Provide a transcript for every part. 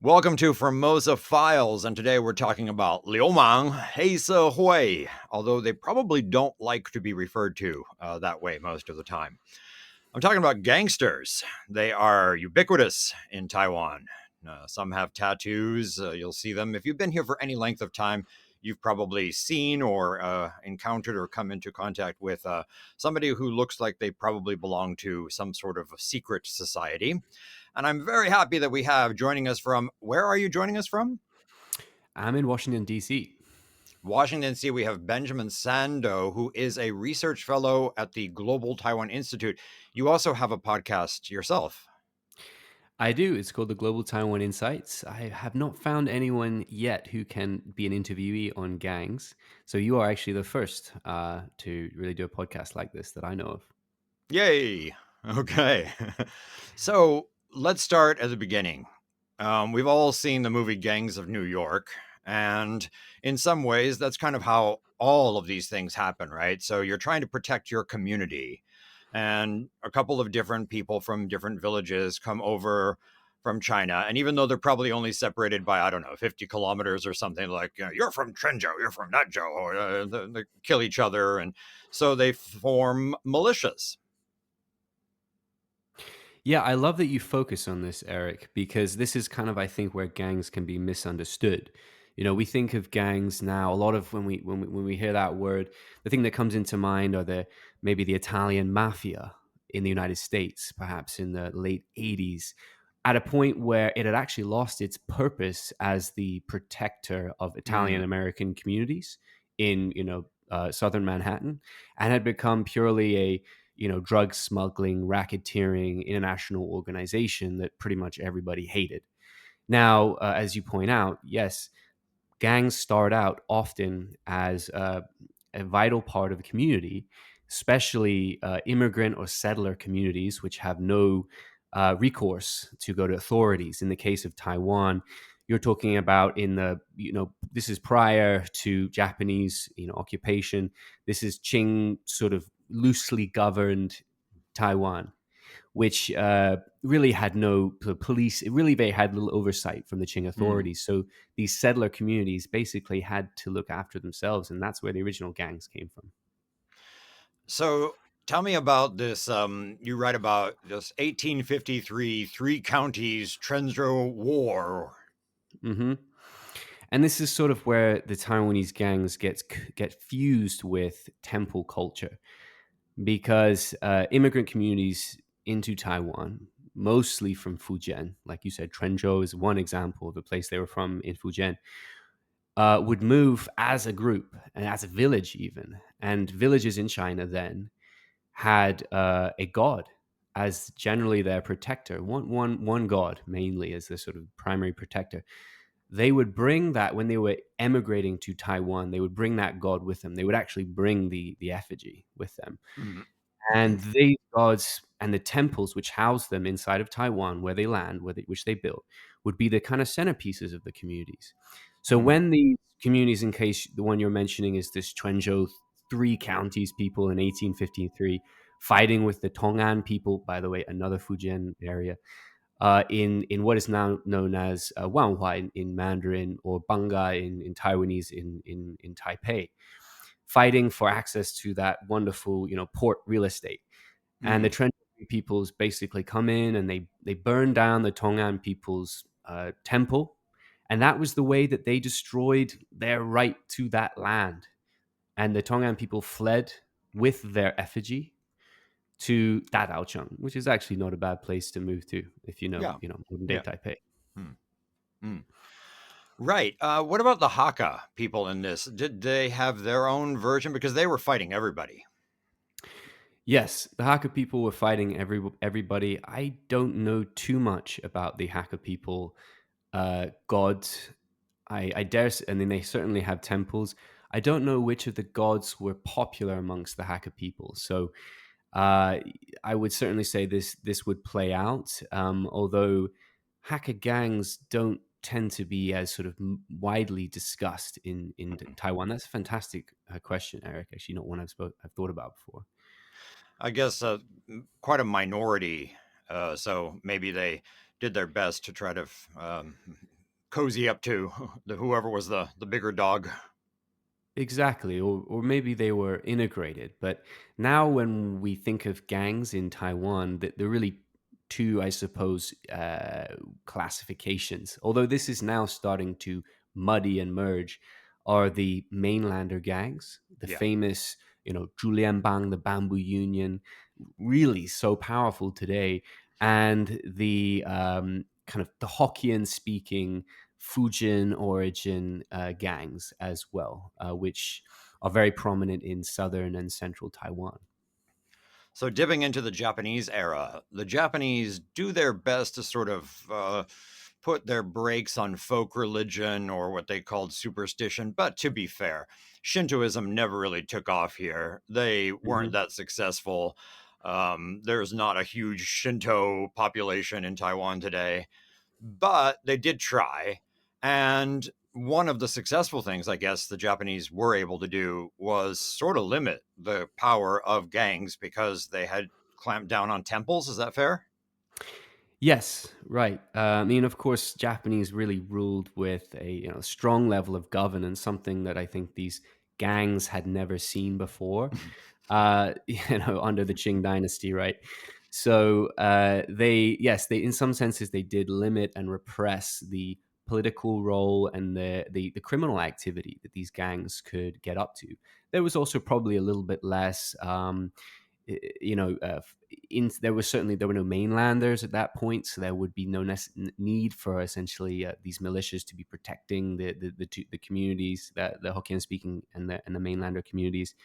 Welcome to Formosa Files, and today we're talking about 流氓, 黑社会, although they probably don't like to be referred to that way most of the time. I'm talking about gangsters. They are ubiquitous in Taiwan. Some have tattoos. You'll see them. If you've been here for any length of time, you've probably seen or encountered or come into contact with somebody who looks like they probably belong to some sort of a secret society. And I'm very happy that we have joining us from, where are you joining us from? I'm in Washington, D.C. Washington, D.C. We have Benjamin Sando, who is a research fellow at the Global Taiwan Institute. You also have a podcast yourself. I do. It's called the Global Taiwan Insights. I have not found anyone yet who can be an interviewee on gangs. So you are actually the first to really do a podcast like this that I know of. Yay. Okay. So let's start at the beginning. We've all seen the movie Gangs of New York. And in some ways, that's kind of how all of these things happen, right? So you're trying to protect your community. And a couple of different people from different villages come over from China. And even though they're probably only separated by, I don't know, 50 kilometers or something, like, you're from Trenzhou, you're from Nanzhou, or they kill each other. And so they form militias. Yeah, I love that you focus on this, Eric, because this is kind of, I think, where gangs can be misunderstood. We think of gangs now. A lot of when we hear that word, the thing that comes into mind are maybe the Italian mafia in the United States, perhaps in the late '80s, at a point where it had actually lost its purpose as the protector of Italian Mm, American communities in southern Manhattan, and had become purely a drug smuggling, racketeering international organization that pretty much everybody hated. Now, as you point out, yes, gangs start out often as a vital part of the community, especially immigrant or settler communities, which have no recourse to go to authorities. In the case of Taiwan, you're talking about this is prior to Japanese, occupation. This is Qing sort of loosely governed Taiwan, which really had no police. Really, they had little oversight from the Qing mm. authorities. So these settler communities basically had to look after themselves, and that's where the original gangs came from. So tell me about this. You write about this 1853 three counties Trenzhou War. hmm And this is sort of where the Taiwanese gangs get fused with temple culture, because immigrant communities into Taiwan, mostly from Fujian, like you said, Trenzhou is one example of the place they were from in Fujian, would move as a group and as a village even. And villages in China then had a god as generally their protector, one god mainly as the sort of primary protector. They would bring that when they were emigrating to Taiwan. They would bring that god with them. They would actually bring the effigy with them, Mm, and these gods and the temples which house them inside of Taiwan, where they land, which they built, would be the kind of centerpieces of the communities. So mm, when these communities, in case the one you're mentioning is this Quanzhou three counties people in 1853, fighting with the Tong'an people, by the way, another Fujian area, in what is now known as Wanhua in Mandarin, or Banga in Taiwanese in Taipei, fighting for access to that wonderful, port real estate. And the mm. Trenton peoples basically come in and they burn down the Tong'an people's temple, and that was the way that they destroyed their right to that land. And the Tong'an people fled with their effigy to Dadaocheng, which is actually not a bad place to move to if Yeah, modern day yeah. Taipei. Mm, mm. Right. What about the Hakka people in this? Did they have their own version? Because they were fighting everybody. Yes, the Hakka people were fighting everybody. I don't know too much about the Hakka people gods. I dare, and then they certainly have temples. I don't know which of the gods were popular amongst the Hakka people. So uh, I would certainly say this would play out. Although Hakka gangs don't tend to be as sort of widely discussed in Taiwan. That's a fantastic question, Eric. Actually, not one I've thought about before. I guess quite a minority. So maybe they did their best to try to cozy up to whoever was the bigger dog. Exactly, or maybe they were integrated. But now, when we think of gangs in Taiwan, that there are really two, I suppose, classifications. Although this is now starting to muddy and merge, are the mainlander gangs, the Yeah. famous, Julianbang, the Bamboo Union, really so powerful today, and the kind of the Hokkien speaking Fujian origin gangs as well, which are very prominent in southern and central Taiwan. So, dipping into the Japanese era, the Japanese do their best to sort of put their brakes on folk religion or what they called superstition. But to be fair, Shintoism never really took off here. They weren't Hmm. that successful. There's not a huge Shinto population in Taiwan today, but they did try. And one of the successful things, I guess, the Japanese were able to do was sort of limit the power of gangs because they had clamped down on temples. Is that fair? Yes, right. I mean, of course, Japanese really ruled with a strong level of governance, something that I think these gangs had never seen before. Under the Qing dynasty, right? So they in some senses they did limit and repress the political role and the criminal activity that these gangs could get up to. There was also probably a little bit less. You know, there were no mainlanders at that point, so there would be no need for essentially these militias to be protecting the communities, the Hokkien speaking and the mainlander communities.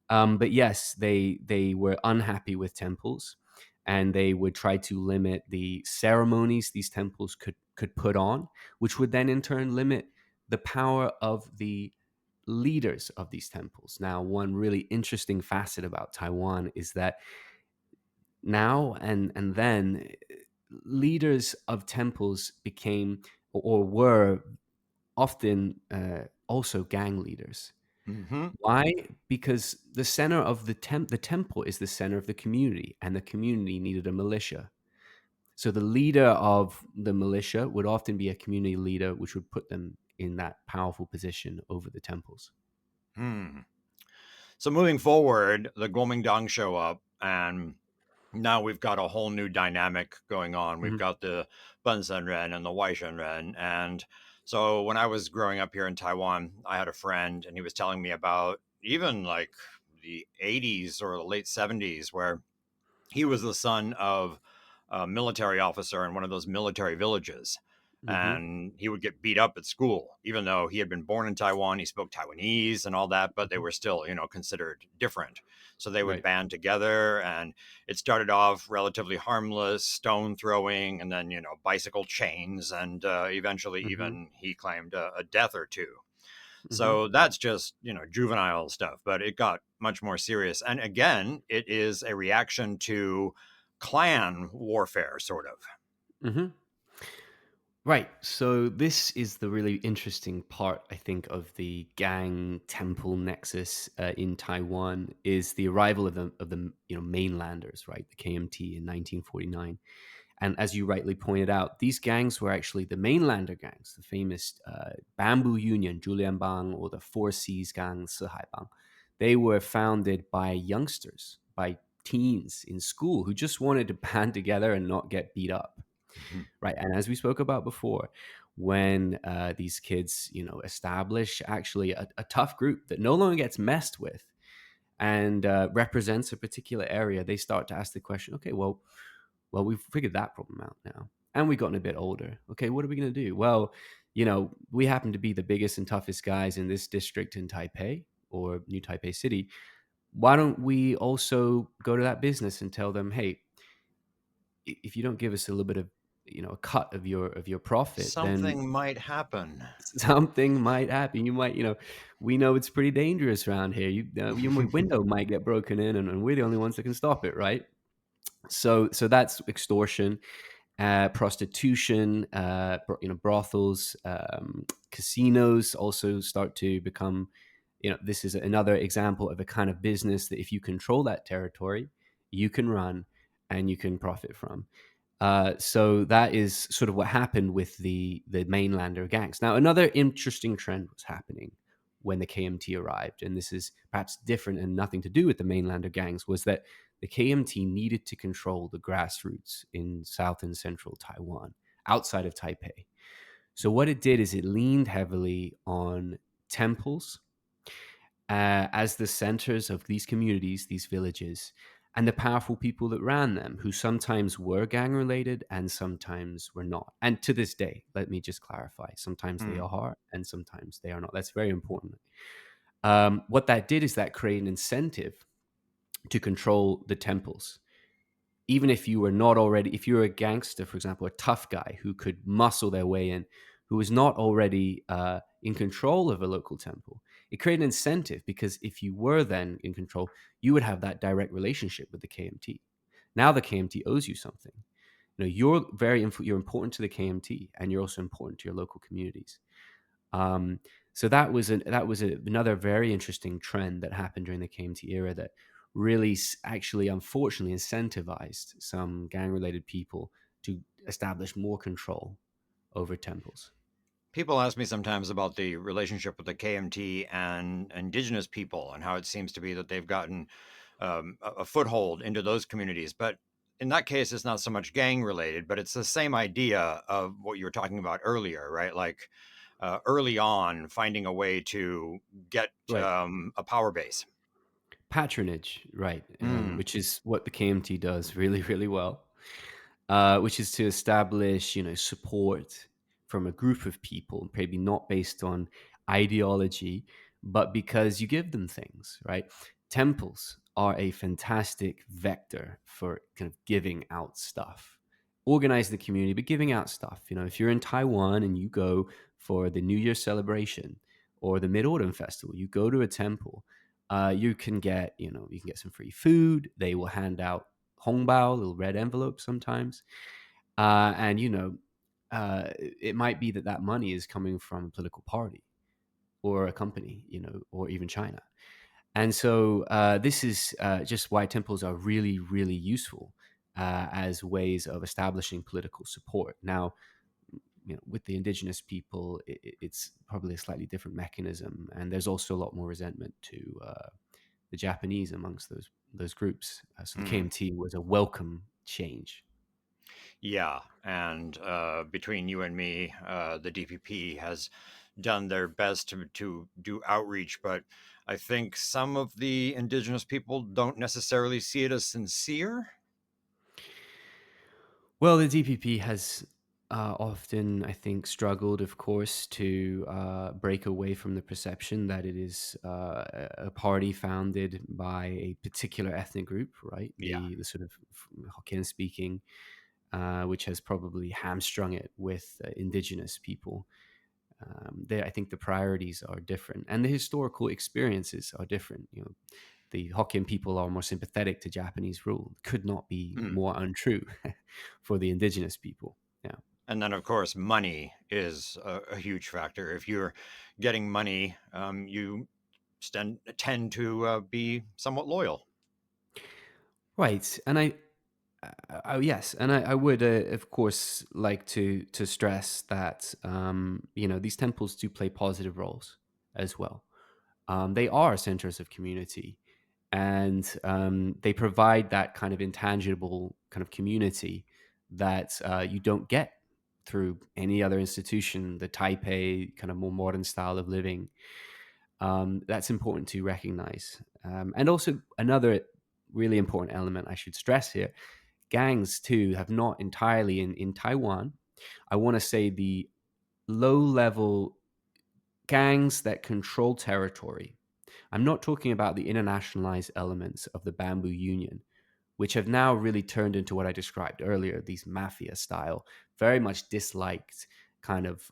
But yes, they were unhappy with temples, and they would try to limit the ceremonies these temples could put on, which would then in turn limit the power of the leaders of these temples. Now, one really interesting facet about Taiwan is that now and then leaders of temples became or were often also gang leaders. Hmm. Why? Because the center of the temple is the center of the community, and the community needed a militia. So the leader of the militia would often be a community leader, which would put them in that powerful position over the temples. Hmm. So, moving forward, the Kuomintang show up, and now we've got a whole new dynamic going on. We've Mhm. got the Bunsenren and the Waishenren. And so when I was growing up here in Taiwan, I had a friend and he was telling me about even like the 80s or the late 70s, where he was the son of a military officer in one of those military villages. Mhm. And he would get beat up at school, even though he had been born in Taiwan. He spoke Taiwanese and all that, but they Mhm. were still, considered different. So they would Right. band together, and it started off relatively harmless, stone throwing, and then, bicycle chains. And eventually, Mhm. even he claimed a death or two. Mhm. So that's just, juvenile stuff, but it got much more serious. And again, it is a reaction to clan warfare, sort of. Mhm. Right. So this is the really interesting part, I think, of the gang temple nexus in Taiwan is the arrival of the mainlanders, right? The KMT in 1949. And as you rightly pointed out, these gangs were actually the mainlander gangs, the famous Bamboo Union, Julianbang, or the Four Seas Gang, Sihaibang. They were founded by youngsters, by teens in school who just wanted to band together and not get beat up. Mhm. Right, and as we spoke about before, when these kids, establish actually a tough group that no longer gets messed with and represents a particular area, they start to ask the question, okay, well, we've figured that problem out now, and we've gotten a bit older. Okay, what are we going to do? Well, we happen to be the biggest and toughest guys in this district in Taipei or New Taipei City. Why don't we also go to that business and tell them, hey, if you don't give us a little bit of a cut of your profit, then Something might happen. something might happen. You might, we know it's pretty dangerous around here. Your window might get broken in, and we're the only ones that can stop it, right? So that's extortion, prostitution, brothels, casinos also start to become. This is another example of a kind of business that if you control that territory, you can run and you can profit from. So that is sort of what happened with the mainlander gangs. Now, another interesting trend was happening when the KMT arrived, and this is perhaps different and nothing to do with the mainlander gangs, was that the KMT needed to control the grassroots in South and Central Taiwan, outside of Taipei. So what it did is it leaned heavily on temples as the centers of these communities, these villages, and the powerful people that ran them, who sometimes were gang related and sometimes were not. And to this day, let me just clarify, sometimes they Mm. are and sometimes they are not. That's very important. What that did is that create an incentive to control the temples, even if you were not already, if you were a gangster, for example, a tough guy who could muscle their way in, who was not already in control of a local temple, it created an incentive, because if you were then in control, you would have that direct relationship with the KMT. Now the KMT owes you something. You know, you're important to the KMT, and you're also important to your local communities. Um, so another very interesting trend that happened during the KMT era that really actually, unfortunately, incentivized some gang related people to establish more control over temples. People ask me sometimes about the relationship with the KMT and indigenous people and how it seems to be that they've gotten a foothold into those communities. But in that case, it's not so much gang related, but it's the same idea of what you were talking about earlier, right? Like early on, finding a way to get Right. a power base. Patronage, right, Mm. which is what the KMT does really, really well. Which is to establish, support from a group of people, maybe not based on ideology, but because you give them things, right? Temples are a fantastic vector for kind of giving out stuff, organize the community, but giving out stuff. You know, if you're in Taiwan and you go for the New Year celebration or the Mid Autumn Festival, you go to a temple. You can get some free food. They will hand out hongbao, little red envelope sometimes. And, it might be that that money is coming from a political party or a company, or even China. And so this is just why temples are really, really useful as ways of establishing political support. Now, with the indigenous people, it's probably a slightly different mechanism, and there's also a lot more resentment to the Japanese amongst those groups. So the Mm. KMT was a welcome change. Yeah, and between you and me, the DPP has done their best to do outreach, but I think some of the indigenous people don't necessarily see it as sincere. Well, the DPP has often, I think, struggled, of course, to break away from the perception that it is a party founded by a particular ethnic group, right? Yeah. The sort of Hokkien speaking, which has probably hamstrung it with indigenous people. I think the priorities are different, and the historical experiences are different. The Hokkien people are more sympathetic to Japanese rule. Could not be Mm. more untrue for the indigenous people. Yeah. And then, of course, money is a huge factor. If you're getting money, you tend to be somewhat loyal. Right. And yes, and I would, of course, like to stress that these temples do play positive roles as well. They are centers of community, and they provide that kind of intangible kind of community that you don't get through any other institution. The Taipei kind of more modern style of living. That's important to recognize. And also another really important element I should stress here: gangs too have not entirely in Taiwan. I want to say the low level gangs that control territory. I'm not talking about the internationalized elements of the Bamboo Union, which have now really turned into what I described earlier, these mafia style, very much disliked, kind of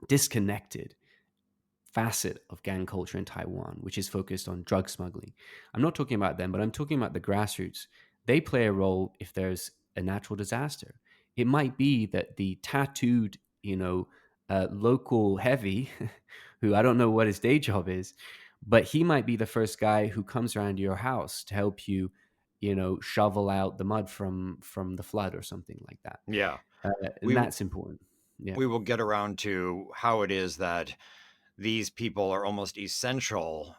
disconnected facet of gang culture in Taiwan, which is focused on drug smuggling. I'm not talking about them, but I'm talking about the grassroots. They play a role if there's a natural disaster. It might be that the tattooed, local heavy, who I don't know what his day job is, but he might be the first guy who comes around to your house to help you, shovel out the mud from the flood or something like that. Yeah. And We that's important. Yeah. we will get around to how it is that these people are almost essential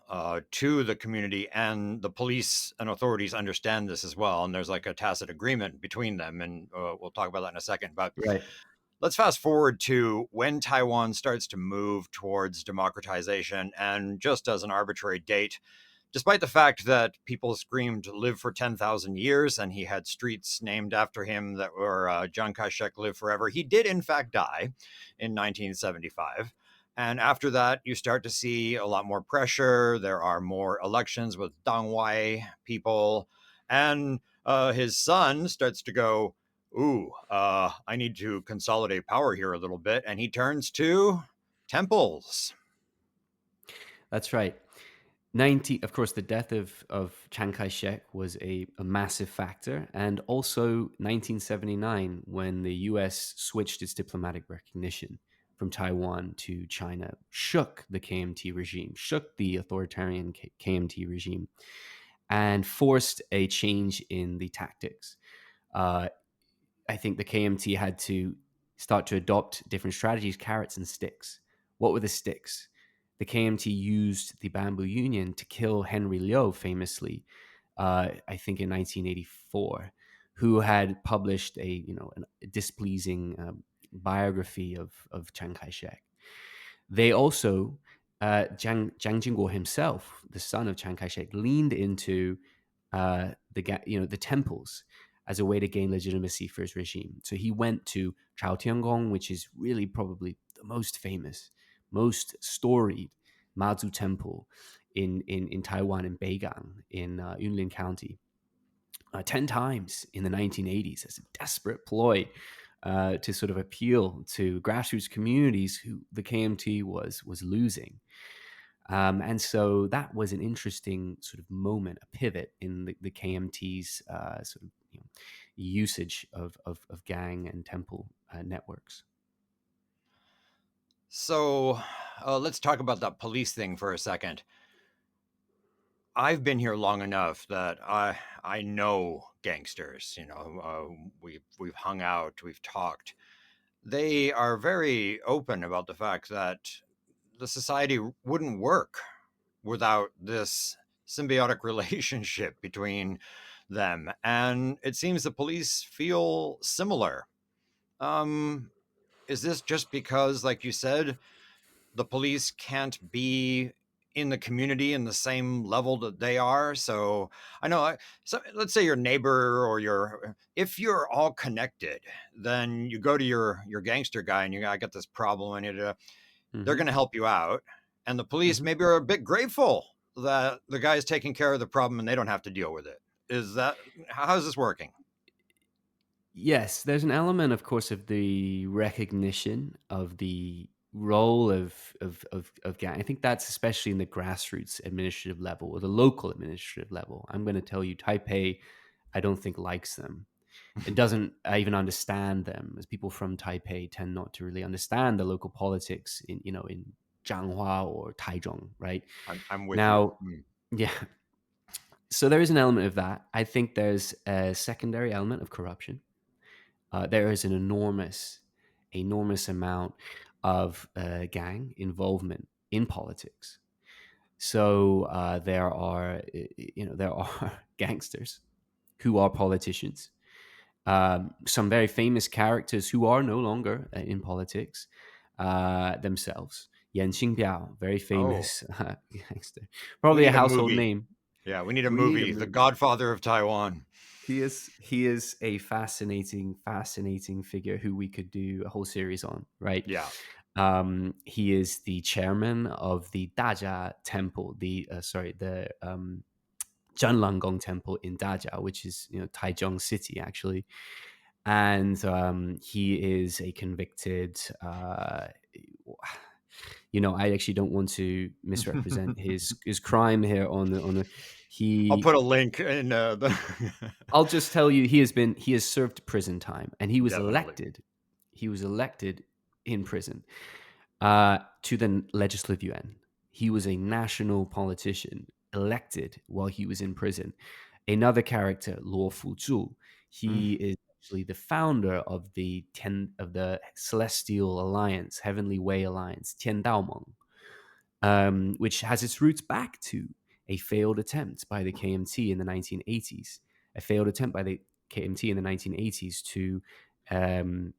to the community, and the police and authorities understand this as well. And there's like a tacit agreement between them, and we'll talk about that in a second. But Right. let's fast forward to when Taiwan starts to move towards democratization. And just as an arbitrary date, despite the fact that people screamed live for 10,000 years and he had streets named after him that were Chiang Kai shek live forever, he did in fact die in 1975. And after that, you start to see a lot more pressure. There are more elections with Dang Wai people. And his son starts to go, ooh, I need to consolidate power here a little bit. And he turns to temples. That's right. 90, of course, the death of Chiang Kai-shek was a massive factor. And also 1979, when the US switched its diplomatic recognition from Taiwan to China, shook the KMT regime, shook the authoritarian KMT regime, and forced a change in the tactics. Uh, I think the KMT had to start to adopt different strategies, carrots and sticks. What were the sticks? The KMT used the Bamboo Union to kill Henry Liu, famously, I think in 1984, who had published a displeasing biography of Chiang Kai-shek. They also, Jiang Jingguo himself, the son of Chiang Kai-shek, leaned into the temples as a way to gain legitimacy for his regime. So he went to Chao Tiangong, which is really probably the most famous, most storied Mazu temple in Taiwan, in Beigang, in Yunlin County, 10 times in the 1980s as a desperate ploy to sort of appeal to grassroots communities who the KMT was losing. And so that was an interesting sort of moment, a pivot in the KMT's sort of usage of gang and temple networks. So let's talk about that police thing for a second. I've been here long enough that I know gangsters. We've hung out, we've talked. They are very open about the fact that the society wouldn't work without this symbiotic relationship between them, and it seems the police feel similar. Um, is this just because, like you said, the police can't be in the community in the same level that they are? So I know, so let's say your neighbor or if you're all connected, then you go to your gangster guy and I got this problem, and they're Hmm. going to help you out. And the police Hmm. maybe are a bit grateful that the guy's taking care of the problem and they don't have to deal with it. Is that, how's this working? Yes, there's an element, of course, of the recognition of the role of gang. I think that's especially in the grassroots administrative level or the local administrative level. I'm going to tell you, Taipei, I don't think likes them. It doesn't even understand them, as people from Taipei tend not to really understand the local politics in Changhua or Taichung, right? I'm with you. Now, yeah. So there is an element of that. I think there's a secondary element of corruption. There is an enormous amount of gang involvement in politics. So there are gangsters who are politicians. Some very famous characters who are no longer in politics themselves. Yan Xingbiao, very Oh, famous gangster, we probably a need a household movie. name. Yeah, we need a We need a movie. The movie. Godfather of Taiwan. He is a fascinating figure who we could do a whole series on, right? Yeah. He is the chairman of the Dajia Temple, the Zhenlanggong Temple in Dajia, which is Taichung City actually, and he is a convicted. I actually don't want to misrepresent his crime here on the I'll he put a link in the. I'll just tell you he has served prison time, and he was Definitely. elected. He was elected in prison to the Legislative Yuan. He was a national politician elected while he was in prison. Another character, Luo Fuzhu, Mm, he is actually the founder of the Celestial Alliance, Heavenly Way Alliance, Tian Daomeng, which has its roots back to a failed attempt by the KMT in the 1980s, a failed attempt by the KMT in the 1980s to um,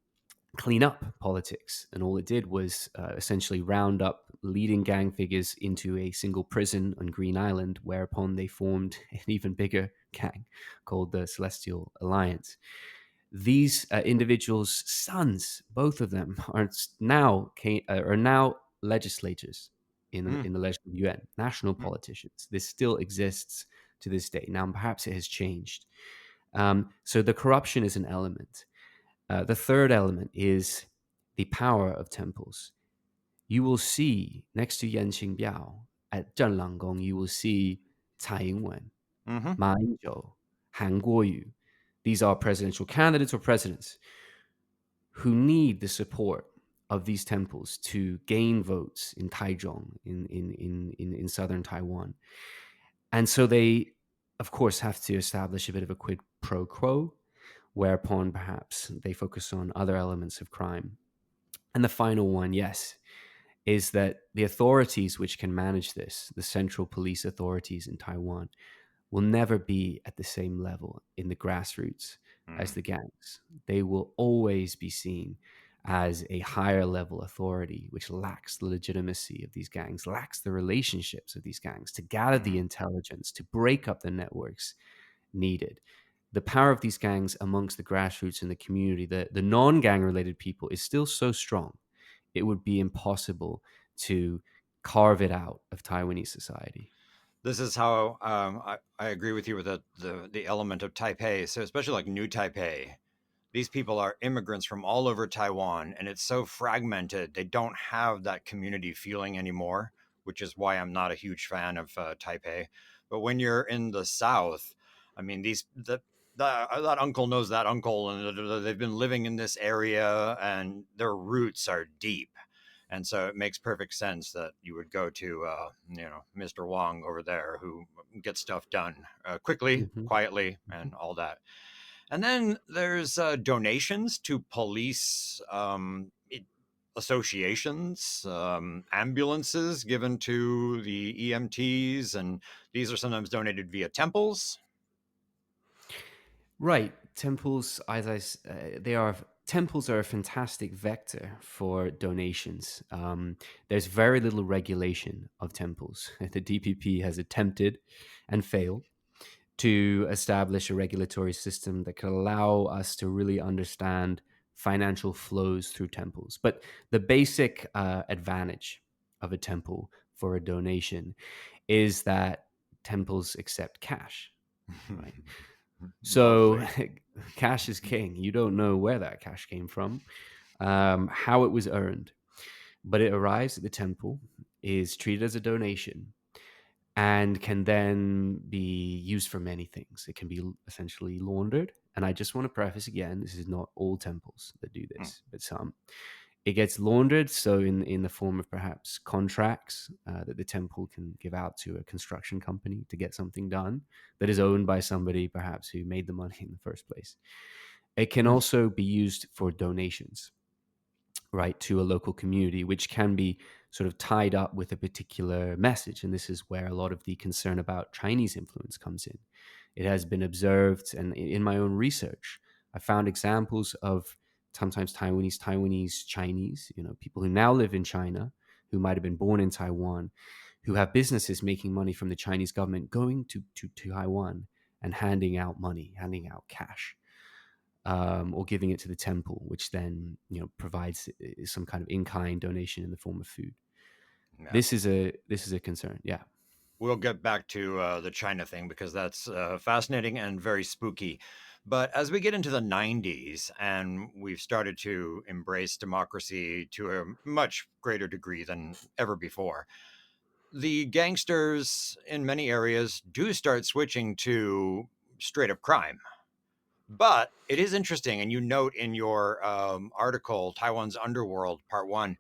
clean up politics. And all it did was essentially round up leading gang figures into a single prison on Green Island, whereupon they formed an even bigger gang called the Celestial Alliance. These individuals' sons, both of them, are now legislators mm, in the Legislative Yuan, national mm, politicians. This still exists to this day. Now, perhaps it has changed. So the corruption is an element. The third element is the power of temples. You will see next to Yan Qingbiao at Zhenlanggong, you will see Tsai Ing-wen, mhm, Ma Ying-jeou, Han Guoyu. These are presidential candidates or presidents who need the support of these temples to gain votes in Taichung, in southern Taiwan. And so they, of course, have to establish a bit of a quid pro quo, whereupon perhaps they focus on other elements of crime. And the final one, yes, is that the authorities which can manage this, the central police authorities in Taiwan, will never be at the same level in the grassroots as mm. the gangs. They will always be seen as a higher level authority, which lacks the legitimacy of these gangs, lacks the relationships of these gangs to gather the Mhm. intelligence, to break up the networks needed. The power of these gangs amongst the grassroots and the community, the non gang related people, is still so strong. It would be impossible to carve it out of Taiwanese society. This is how I agree with you with the element of Taipei. So especially like New Taipei, these people are immigrants from all over Taiwan, and it's so fragmented. They don't have that community feeling anymore, which is why I'm not a huge fan of Taipei. But when you're in the South, I mean, that uncle knows that uncle, and they've been living in this area, and their roots are deep. And so it makes perfect sense that you would go to, Mr. Wong over there who gets stuff done quickly, Mhm, quietly, mhm. and all that. And then there's donations to police associations, ambulances given to the EMTs, and these are sometimes donated via temples. Right. Temples, they are temples are a fantastic vector for donations. There's very little regulation of temples. The DPP has attempted and failed to establish a regulatory system that could allow us to really understand financial flows through temples. But the basic advantage of a temple for a donation is that temples accept cash, right? So Lovely. cash is king. You don't know where that cash came from, how it was earned, but it arrives at the temple, is treated as a donation, and can then be used for many things. It can be essentially laundered. And I just want to preface again, this is not all temples that do Hmm. this, but some. It gets laundered, so in the form of perhaps contracts that the temple can give out to a construction company to get something done that is owned by somebody perhaps who made the money in the first place. It can Hmm. also be used for donations, right, to a local community, which can be sort of tied up with a particular message. And this is where a lot of the concern about Chinese influence comes in. It has been observed, and in my own research, I found examples of sometimes Taiwanese Chinese, people who now live in China, who might have been born in Taiwan, who have businesses making money from the Chinese government, going to Taiwan and handing out money, handing out cash, or giving it to the temple, which then provides some kind of in-kind donation in the form of food. Yeah. This is a concern. Yeah. We'll get back to the China thing because that's fascinating and very spooky. But as we get into the 90s and we've started to embrace democracy to a much greater degree than ever before, the gangsters in many areas do start switching to straight up crime. But it is interesting, and you note in your article, Taiwan's Underworld, Part One,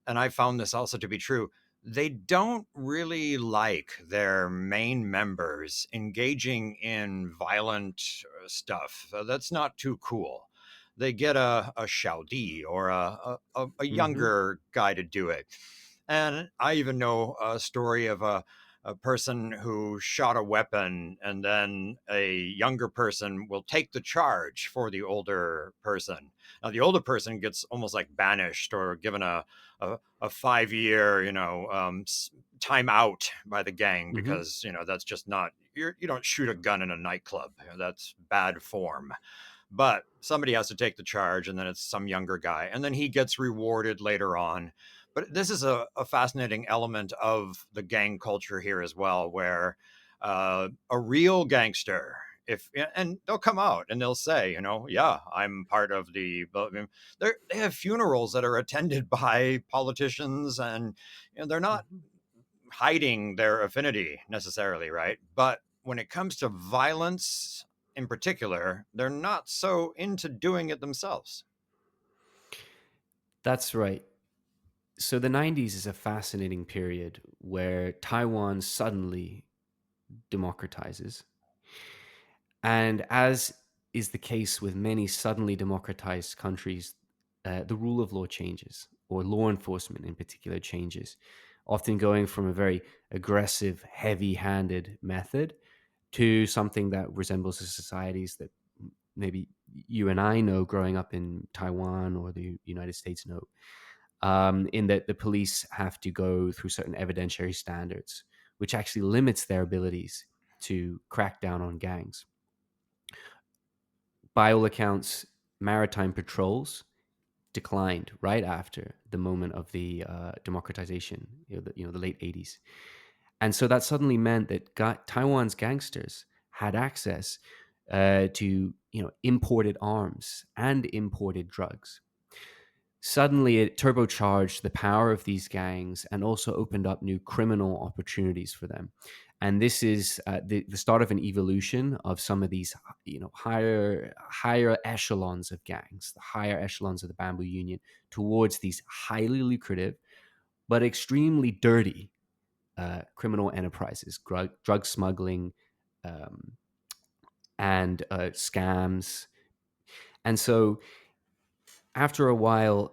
and I found this also to be true. they don't really like their main members engaging in violent stuff. That's not too cool. They get a xiaodi or a Hmm. younger guy to do it. And I even know a story of a person who shot a weapon, and then a younger person will take the charge for the older person. Now, the older person gets almost like banished or given a 5 year, time out by the gang, Hmm. because that's just not, you don't shoot a gun in a nightclub. That's bad form. But somebody has to take the charge, and then it's some younger guy, and then he gets rewarded later on. But this is a fascinating element of the gang culture here as well, where a real gangster, if and they'll come out and they'll say, yeah, I'm part of the. They have funerals that are attended by politicians, and they're not Hmm. hiding their affinity necessarily, right? But when it comes to violence in particular, they're not so into doing it themselves. That's right. So the 90s is a fascinating period where Taiwan suddenly democratizes. And as is the case with many suddenly democratized countries, the rule of law changes, or law enforcement in particular changes, often going from a very aggressive, heavy handed method to something that resembles the societies that maybe you and I know growing up in Taiwan or the United States know, in that the police have to go through certain evidentiary standards, which actually limits their abilities to crack down on gangs. By all accounts, maritime patrols declined right after the moment of the democratization, the late 80s. And so that suddenly meant that Taiwan's gangsters had access to imported arms and imported drugs. Suddenly, it turbocharged the power of these gangs and also opened up new criminal opportunities for them. And this is the start of an evolution of some of these, higher echelons of gangs, the higher echelons of the Bamboo Union, towards these highly lucrative but extremely dirty criminal enterprises, drug smuggling, um, and scams. And so after a while,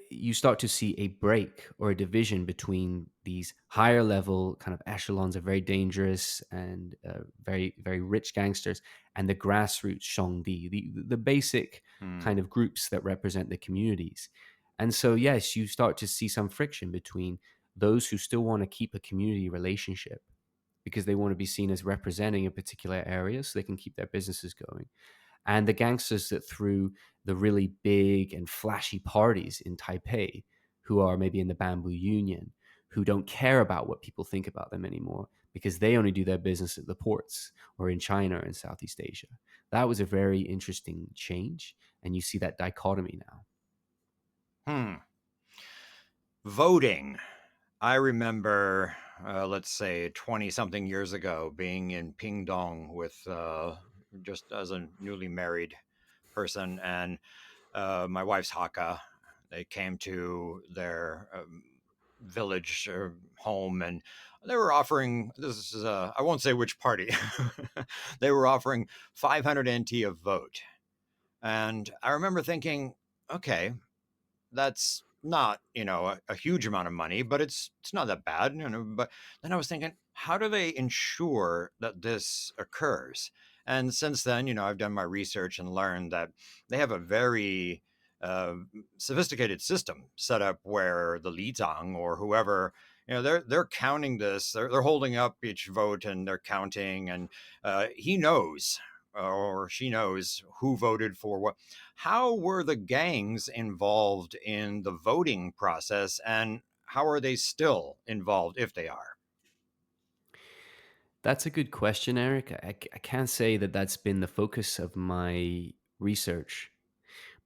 you start to see a break or a division between these higher level kind of echelons of very dangerous and very, very rich gangsters and the grassroots Shongdi, the basic Hmm. kind of groups that represent the communities. And so, yes, you start to see some friction between those who still want to keep a community relationship because they want to be seen as representing a particular area so they can keep their businesses going, and the gangsters that threw the really big and flashy parties in Taipei, who are maybe in the Bamboo Union, who don't care about what people think about them anymore because they only do their business at the ports or in China or in Southeast Asia. That was a very interesting change, and you see that dichotomy now. Hmm. Voting. I remember, let's say, 20 something years ago, being in Pingdong with just as a newly married person, and my wife's Hakka. They came to their village or home, and they were offering, this is, I won't say which party, they were offering 500 NT a vote. And I remember thinking, okay, that's not a huge amount of money, but it's not that bad. But then I was thinking, how do they ensure that this occurs? And since then, I've done my research and learned that they have a very uh, sophisticated system set up where the Lizang or whoever, they're counting this, they're holding up each vote and they're counting, and he knows or she knows who voted for what. How were the gangs involved in the voting process, and how are they still involved if they are? That's a good question, Eric. I can't say that that's been the focus of my research,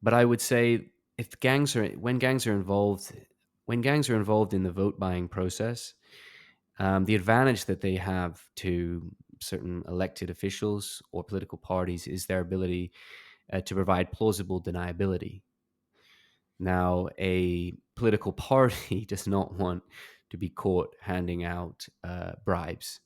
but I would say if gangs are when gangs are involved in the vote buying process, the advantage that they have to certain elected officials or political parties is their ability to provide plausible deniability. Now, a political party does not want to be caught handing out bribes.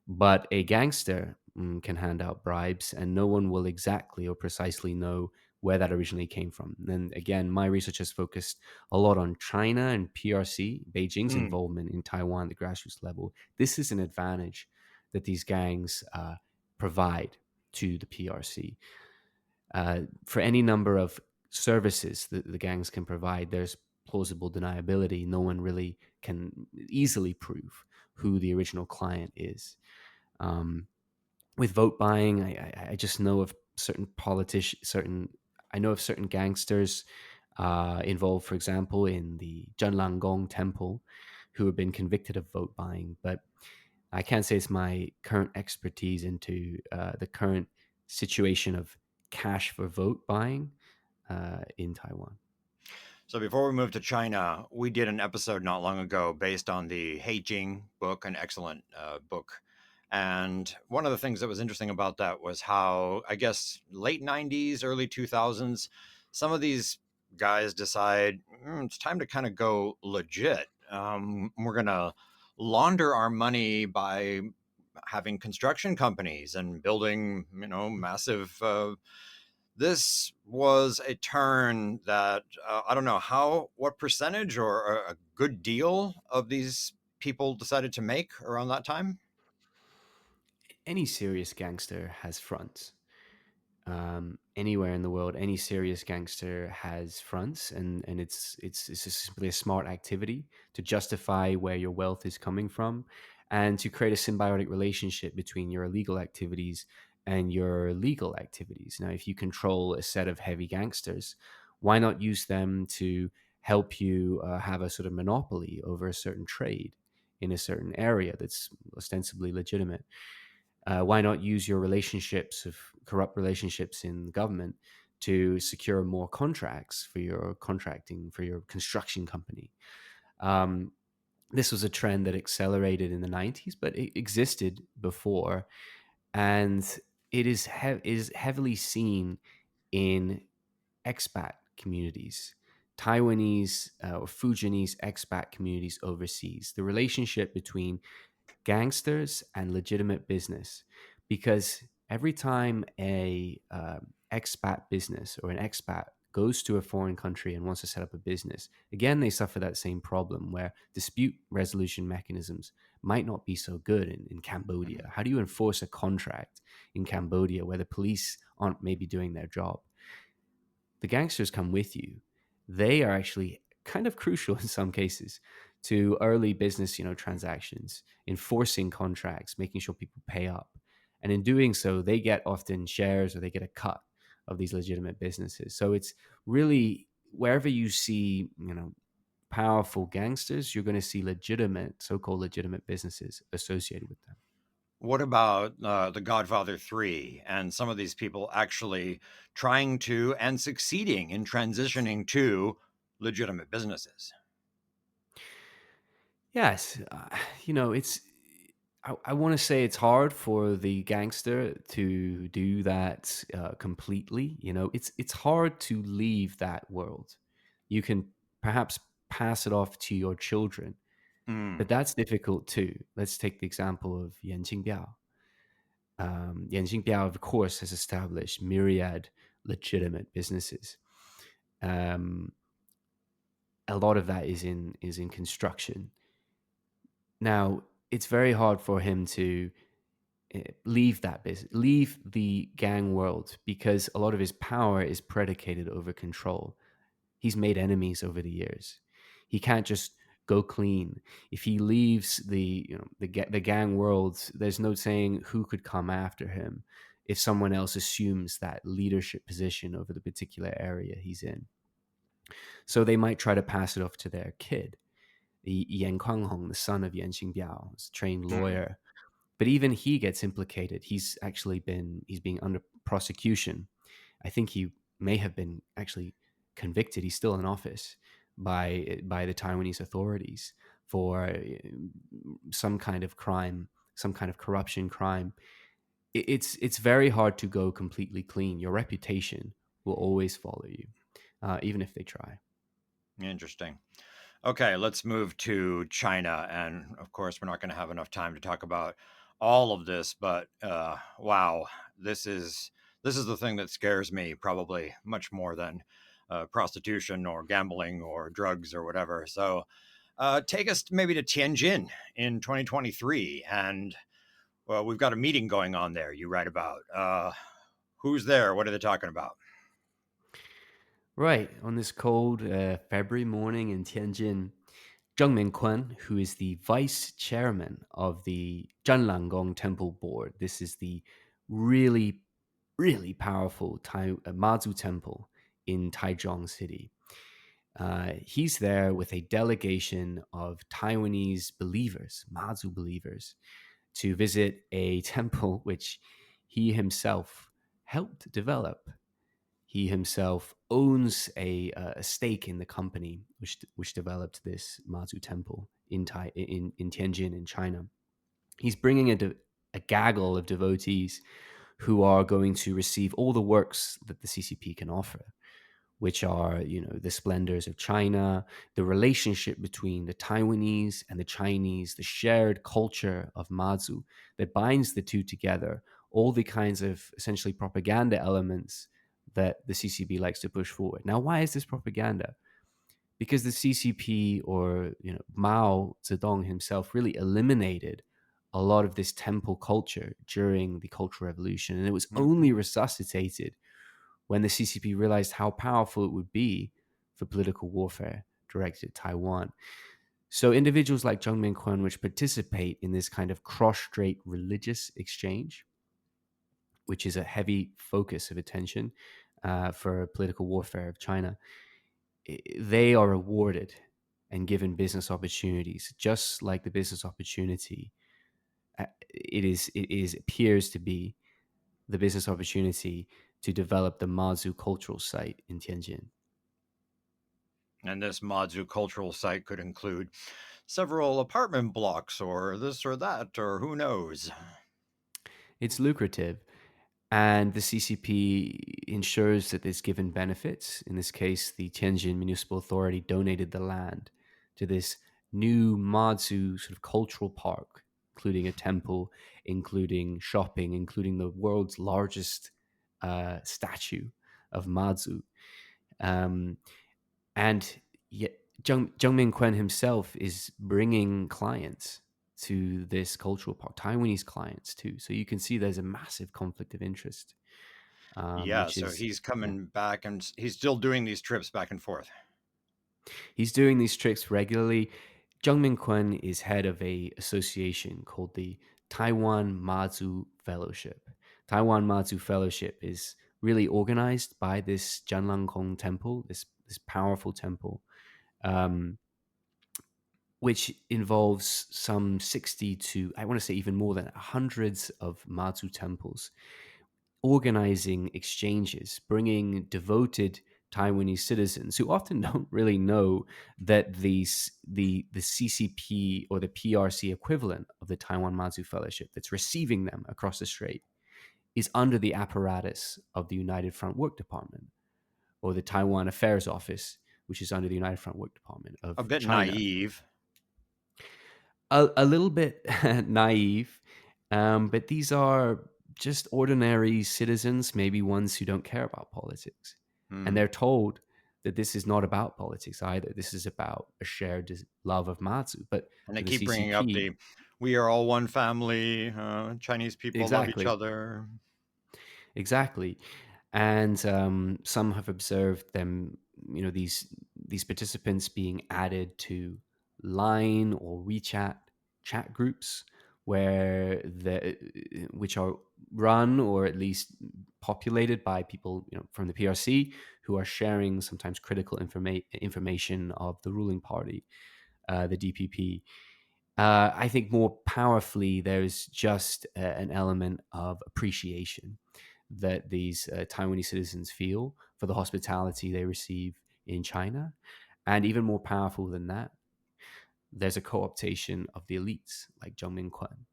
But a gangster can hand out bribes, and no one will exactly or precisely know where that originally came from. And again, my research has focused a lot on China and PRC, Beijing's Mm. involvement in Taiwan, the grassroots level. This is an advantage that these gangs provide to the PRC. For any number of services that the gangs can provide, there's plausible deniability. No one really can easily prove who the original client is. Um, with vote buying, I just know of certain politicians, I know of certain gangsters involved, for example, in the Zhenlanggong Temple, who have been convicted of vote buying. But I can't say it's my current expertise into the current situation of cash for vote buying in Taiwan. So before we move to China, we did an episode not long ago based on the Jing book, an excellent book. And one of the things that was interesting about that was how, I guess, late 90s, early 2000s, some of these guys decide it's time to kind of go legit. We're going to launder our money by having construction companies and building, massive this was a turn that I don't know what percentage or a good deal of these people decided to make around that time. Any serious gangster has fronts. Anywhere in the world, any serious gangster has fronts, and it's just simply a smart activity to justify where your wealth is coming from, and to create a symbiotic relationship between your illegal activities and your legal activities. Now, if you control a set of heavy gangsters, why not use them to help you have a sort of monopoly over a certain trade in a certain area that's ostensibly legitimate? Why not use your relationships of corrupt relationships in government to secure more contracts for your contracting for your construction company? Um, this was a trend that accelerated in the 90s, but it existed before, and it is heavily seen in expat communities, Taiwanese or Fujianese expat communities overseas. The relationship between gangsters and legitimate business, because every time a expat business or an expat goes to a foreign country and wants to set up a business, again they suffer that same problem where dispute resolution mechanisms might not be so good in Cambodia. How do you enforce a contract in Cambodia where the police aren't maybe doing their job? The gangsters come with you. They are actually kind of crucial in some cases to early business, transactions, enforcing contracts, making sure people pay up. And in doing so, they get often shares or they get a cut of these legitimate businesses. So it's really wherever you see, powerful gangsters, you're going to see legitimate, so-called legitimate businesses associated with them. What about The Godfather 3 and some of these people actually trying to and succeeding in transitioning to legitimate businesses? Yes, it's. I want to say it's hard for the gangster to do that completely. It's hard to leave that world. You can perhaps pass it off to your children, but Mm. that's difficult too. Let's take the example of Yan Qingbiao. Yan Qingbiao, of course, has established myriad legitimate businesses. Um, a lot of that is in construction. Now, it's very hard for him to leave that business, leave the gang world, because a lot of his power is predicated over control. He's made enemies over the years. He can't just go clean. If he leaves the gang world, there's no saying who could come after him if someone else assumes that leadership position over the particular area he's in. So they might try to pass it off to their kid. Yan Kuanghong, the son of Yan Xingbiao, is a trained Mm. lawyer, but even he gets implicated. He's being under prosecution. I think he may have been actually convicted. He's still in office by the Taiwanese authorities for some kind of crime, some kind of corruption crime. It's very hard to go completely clean. Your reputation will always follow you, even if they try. Interesting. Okay, let's move to China. And of course, we're not going to have enough time to talk about all of this, but wow, this is this is the thing that scares me probably much more than prostitution or gambling or drugs or whatever. So, take us maybe to Tianjin in 2023, and well, we've got a meeting going on there. You write about who's there? What are they talking about? Right. On this cold February morning in Tianjin, Zheng Mingquan, who is the vice chairman of the Zhanlanggong Temple Board, this is the really, really powerful Mazu Temple in Taichung City. He's there with a delegation of Taiwanese believers, Mazu believers, to visit a temple which he himself helped develop. He himself owns a stake in the company which developed this Mazu temple in Tianjin in China. He's bringing a gaggle of devotees who are going to receive all the works that the CCP can offer, which are, the splendors of China, the relationship between the Taiwanese and the Chinese, the shared culture of Mazu that binds the two together, all the kinds of essentially propaganda elements that the CCP likes to push forward. Now, why is this propaganda? Because the CCP, or Mao Zedong himself, really eliminated a lot of this temple culture during the Cultural Revolution, and it was Mhm. only resuscitated when the CCP realized how powerful it would be for political warfare directed at Taiwan. So individuals like Zheng Mingquan, which participate in this kind of cross-strait religious exchange, which is a heavy focus of attention for political warfare of China, they are awarded and given business opportunities, just like the business opportunity it appears to be the business opportunity to develop the Mazu cultural site in Tianjin. And this Mazu cultural site could include several apartment blocks or this or that, or who knows. It's lucrative, and the CCP ensures that there's given benefits. In this case, the Tianjin Municipal Authority donated the land to this new Mazu sort of cultural park, including a temple, including shopping, including the world's largest statue of Mazu. Um, and yet, Zheng Mingquan himself is bringing clients to this cultural park, Taiwanese clients too. So you can see there's a massive conflict of interest, Yeah, which so is, he's yeah, coming back and he's still doing these trips back and forth. he's doing these tricks regularly. Zheng Mingquan is head of a association called the Taiwan Mazu Fellowship. Taiwan Mazu Fellowship is really organized by this Zhanlanggong temple, this powerful temple, um, which involves some 60 to, I want to say even more than hundreds of Mazu temples, organizing exchanges, bringing devoted Taiwanese citizens who often don't really know that the CCP or the PRC equivalent of the Taiwan Mazu Fellowship that's receiving them across the strait is under the apparatus of the United Front Work Department, or the Taiwan Affairs Office, which is under the United Front Work Department A of bit China. naive. A little bit naive, but these are just ordinary citizens, maybe ones who don't care about politics. And Hmm. they're told that this is not about politics either. This is about a shared love of Matsu. But And they for the keep bringing up CCP, the we are all one family, Chinese people love each exactly, other. exactly. And some have observed them, these participants being added to Line or WeChat chat groups which are run or at least populated by people from the PRC who are sharing sometimes critical information of the ruling party, the DPP. I think more powerfully, there's just an element of appreciation that these Taiwanese citizens feel for the hospitality they receive in China. And even more powerful than that, there's a co optation of the elites like Zheng Mingquan,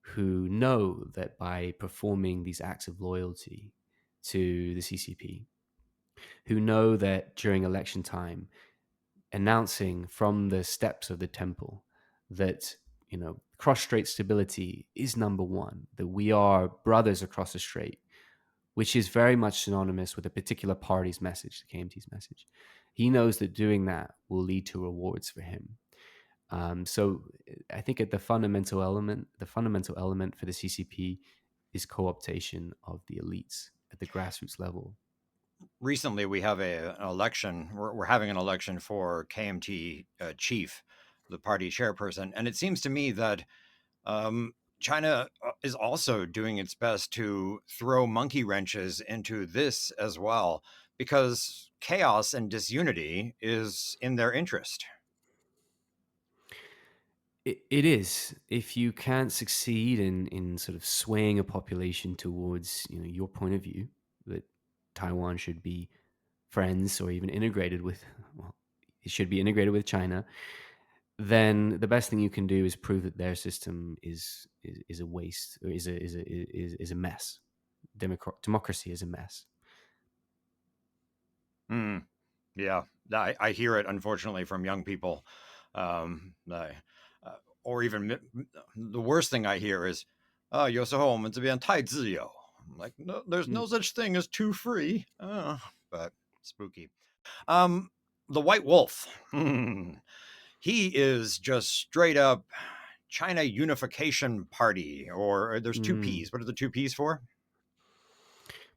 who know that by performing these acts of loyalty to the CCP, who know that during election time, announcing from the steps of the temple that, cross-strait stability is number one, that we are brothers across the strait, which is very much synonymous with a particular party's message, the KMT's message. He knows that doing that will lead to rewards for him. So I think at the fundamental element for the CCP is co-optation of the elites at the grassroots level. Recently, we have an election. We're having an election for KMT chief, the party chairperson, and it seems to me that China is also doing its best to throw monkey wrenches into this as well, because chaos and disunity is in their interest. It is. If you can't succeed in sort of swaying a population towards your point of view that Taiwan should be friends or even integrated with, well, it should be integrated with China, then the best thing you can do is prove that their system is a waste, or is a mess. Democracy is a mess. Yeah, I hear it, unfortunately, from young people. Or even the worst thing I hear is, 有时候我们这边太自由. I'm like, no, there's no such thing as too free. But spooky. The White Wolf. He is just straight up China Unification Party, or there's two P's. What are the two P's for?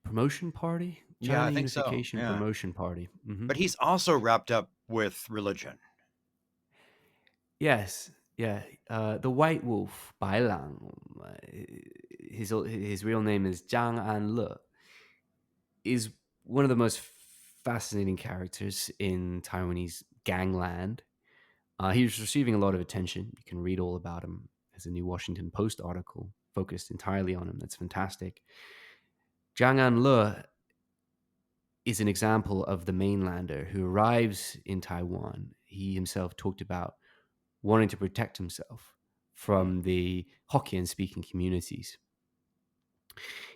Promotion Party? Yeah, China I think so. Unification Yeah. Promotion Party. But he's also wrapped up with religion. Yes, yeah. The White Wolf, Bai Lang, his real name is Zhang Anle, is one of the most fascinating characters in Taiwanese gangland. He was receiving a lot of attention. You can read all about him. There's a new Washington Post article focused entirely on him. That's fantastic. Zhang Anle is an example of the mainlander who arrives in Taiwan. He himself talked about wanting to protect himself from the Hokkien-speaking communities.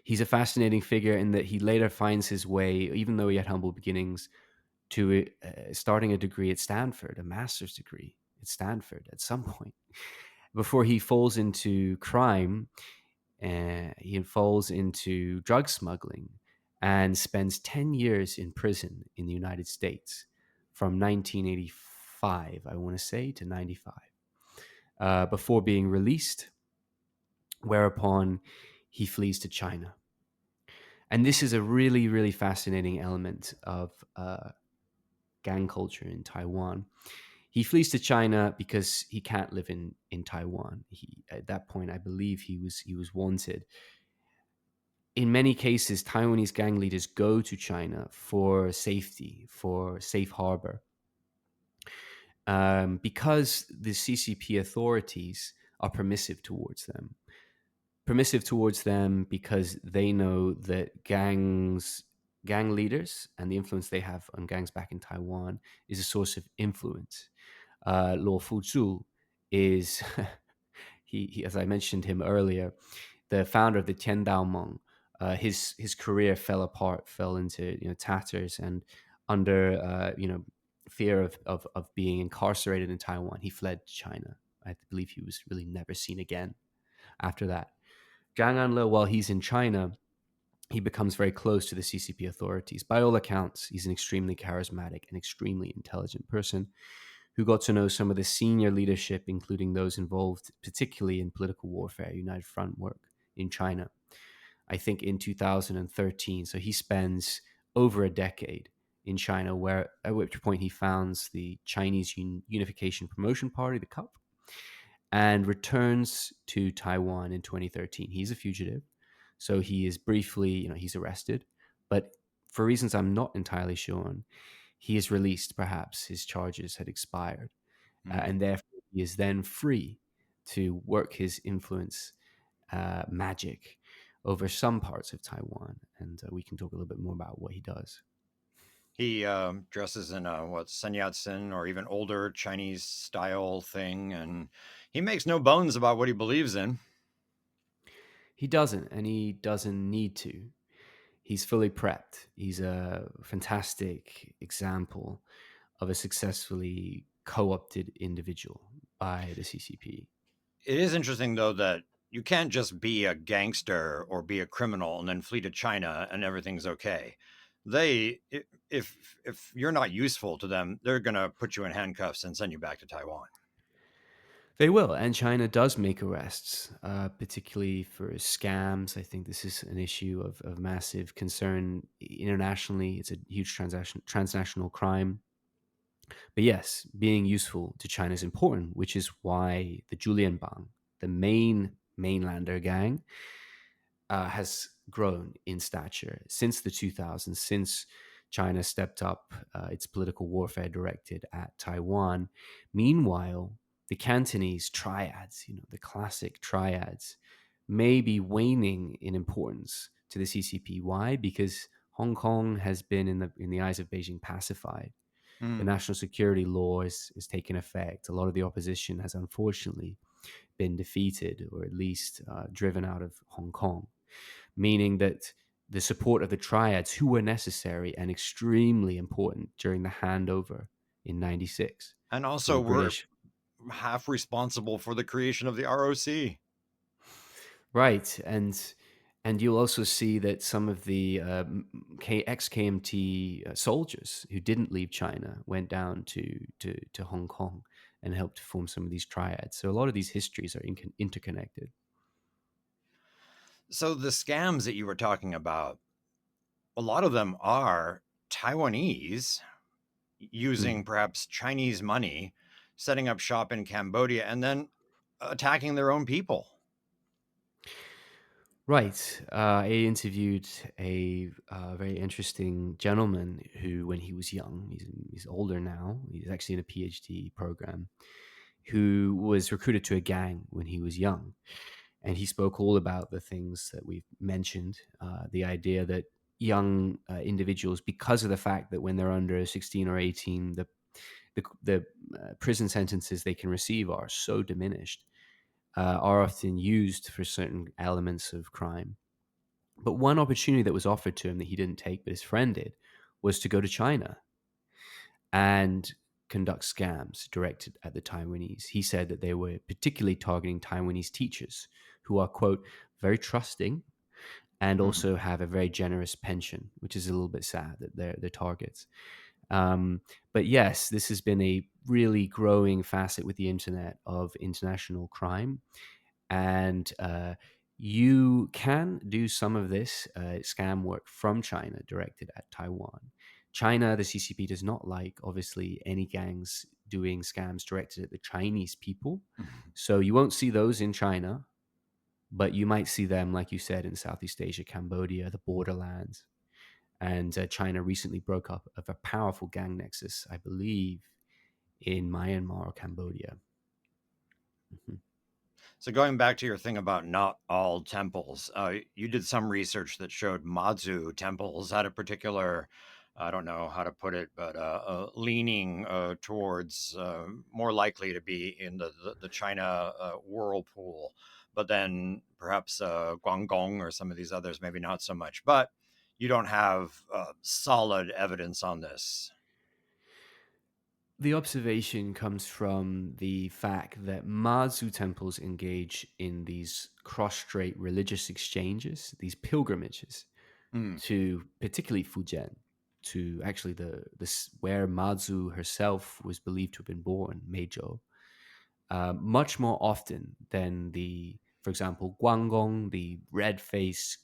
He's a fascinating figure in that he later finds his way, even though he had humble beginnings, to starting a degree at Stanford, a master's degree at Stanford at some point, before he falls into crime. He falls into drug smuggling and spends 10 years in prison in the United States from 1985, I want to say, to 95, before being released, whereupon he flees to China. And this is a really, really fascinating element of gang culture in Taiwan. He flees to China because he can't live in Taiwan. At that point, I believe he was wanted. In many cases, Taiwanese gang leaders go to China for safety, for safe harbor, because the CCP authorities are permissive towards them. Permissive towards them because they know that gang leaders and the influence they have on gangs back in Taiwan is a source of influence. Luo Fuzhu is, he, as I mentioned him earlier, the founder of the Tiandao Meng. His career fell apart, fell into tatters, and under fear of being incarcerated in Taiwan, he fled China. I believe he was really never seen again after that. Zhang Anle, while he's in China, he becomes very close to the CCP authorities. By all accounts, he's an extremely charismatic and extremely intelligent person who got to know some of the senior leadership, including those involved particularly in political warfare, United Front work in China. I think in 2013. So he spends over a decade in China, at which point he founds the Chinese Unification Promotion Party, the CUP, and returns to Taiwan in 2013. He's a fugitive. So he is briefly, he's arrested, but for reasons I'm not entirely sure on, he is released. Perhaps his charges had expired, and therefore he is then free to work his influence magic over some parts of Taiwan, and we can talk a little bit more about what he does. He dresses in a Sun Yat-sen or even older Chinese style thing, and he makes no bones about what he believes in. He doesn't, and he doesn't need to. He's fully prepped. He's a fantastic example of a successfully co-opted individual by the CCP. It is interesting though that you can't just be a gangster or be a criminal and then flee to China and everything's okay. If you're not useful to them, they're going to put you in handcuffs and send you back to Taiwan. They will, and China does make arrests, particularly for scams. I think this is an issue of massive concern internationally. It's a huge transnational crime. But yes, being useful to China is important, which is why the Julian Bang, the main mainlander gang, has grown in stature since the 2000s, since China stepped up its political warfare directed at Taiwan. Meanwhile, the Cantonese triads, the classic triads, may be waning in importance to the CCP. Why? Because Hong Kong has been, in the eyes of Beijing, pacified. The Mm. national security law is taken effect. A lot of the opposition has unfortunately been defeated or at least driven out of Hong Kong, meaning that the support of the triads, who were necessary and extremely important during the handover in 96 And from also, the we're British. half responsible for the creation of the ROC. Right. And you'll also see that some of the ex-KMT soldiers who didn't leave China went down to Hong Kong and helped to form some of these triads. So a lot of these histories are interconnected. So the scams that you were talking about, a lot of them are Taiwanese Hmm. using perhaps Chinese money, setting up shop in Cambodia, and then attacking their own people. Right. I interviewed a very interesting gentleman who, when he was young, he's older now, he's actually in a PhD program, who was recruited to a gang when he was young. And he spoke all about the things that we've mentioned, the idea that young individuals, because of the fact that when they're under 16 or 18, the prison sentences they can receive are so diminished, are often used for certain elements of crime. But one opportunity that was offered to him that he didn't take, but his friend did, was to go to China and conduct scams directed at the Taiwanese. He said that they were particularly targeting Taiwanese teachers who are, quote, very trusting and Mhm. also have a very generous pension, which is a little bit sad that they're targets. But yes, this has been a really growing facet with the internet of international crime. And you can do some of this scam work from China directed at Taiwan. China, the CCP does not like, obviously, any gangs doing scams directed at the Chinese people. So you won't see those in China, but you might see them, like you said, in Southeast Asia, Cambodia, the borderlands. And China recently broke up of a powerful gang nexus, I believe, in Myanmar or Cambodia. Mhm. So going back to your thing about not all temples, you did some research that showed Mazu temples had a particular, I don't know how to put it, but leaning towards more likely to be in the China whirlpool. But then perhaps Guangdong or some of these others, maybe not so much. But you don't have solid evidence on this. The observation comes from the fact that Mazu temples engage in these cross-strait religious exchanges, these pilgrimages Mm. to particularly Fujian, to actually where Mazu herself was believed to have been born, Meizhou, much more often than for example, Guangdong, the red-faced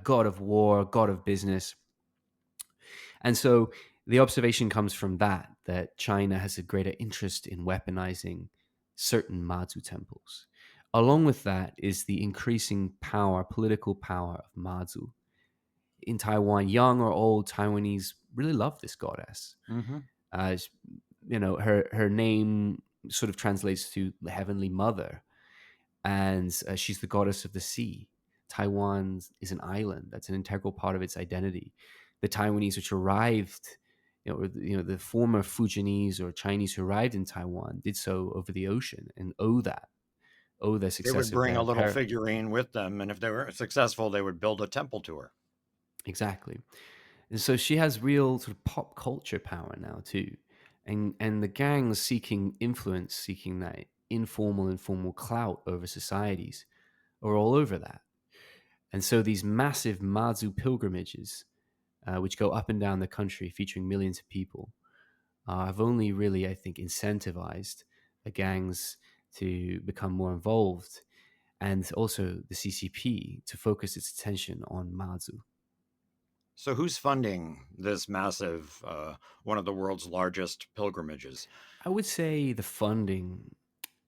god of war, god of business. And so the observation comes from that China has a greater interest in weaponizing certain Mazu temples. Along with that is the increasing power, political power of Mazu. In Taiwan, young or old Taiwanese really love this goddess. Hmm. Uh, her name sort of translates to the heavenly mother, and she's the goddess of the sea. Taiwan is an island that's an integral part of its identity. The Taiwanese, which arrived, the former Fujianese or Chinese who arrived in Taiwan, did so over the ocean and owe the They would success of bring a their little parent. figurine with them, and if they were successful, they would build a temple to her. Exactly. And so she has real sort of pop culture power now too. And the gangs seeking influence, seeking that informal clout over societies are all over that. And so these massive Mazu pilgrimages, which go up and down the country featuring millions of people, have only really, I think, incentivized the gangs to become more involved, and also the CCP to focus its attention on Mazu. So, who's funding this massive, one of the world's largest pilgrimages? I would say the funding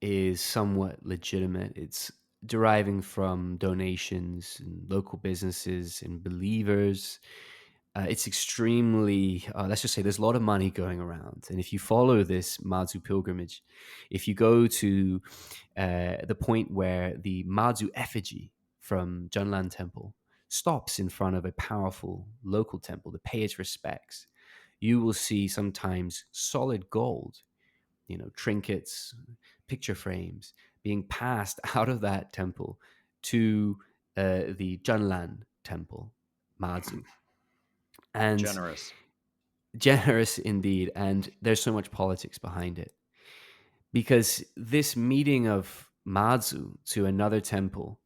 is somewhat legitimate. It's deriving from donations and local businesses and believers. It's extremely, let's just say there's a lot of money going around. And if you follow this Mazu pilgrimage, if you go to the point where the Mazu effigy from Zhenlan Temple stops in front of a powerful local temple to pay its respects, you will see sometimes solid gold, trinkets, picture frames being passed out of that temple to the Zhenlan Temple, Mazu. And Generous. generous indeed. And there's so much politics behind it. Because this meeting of Mazu to another temple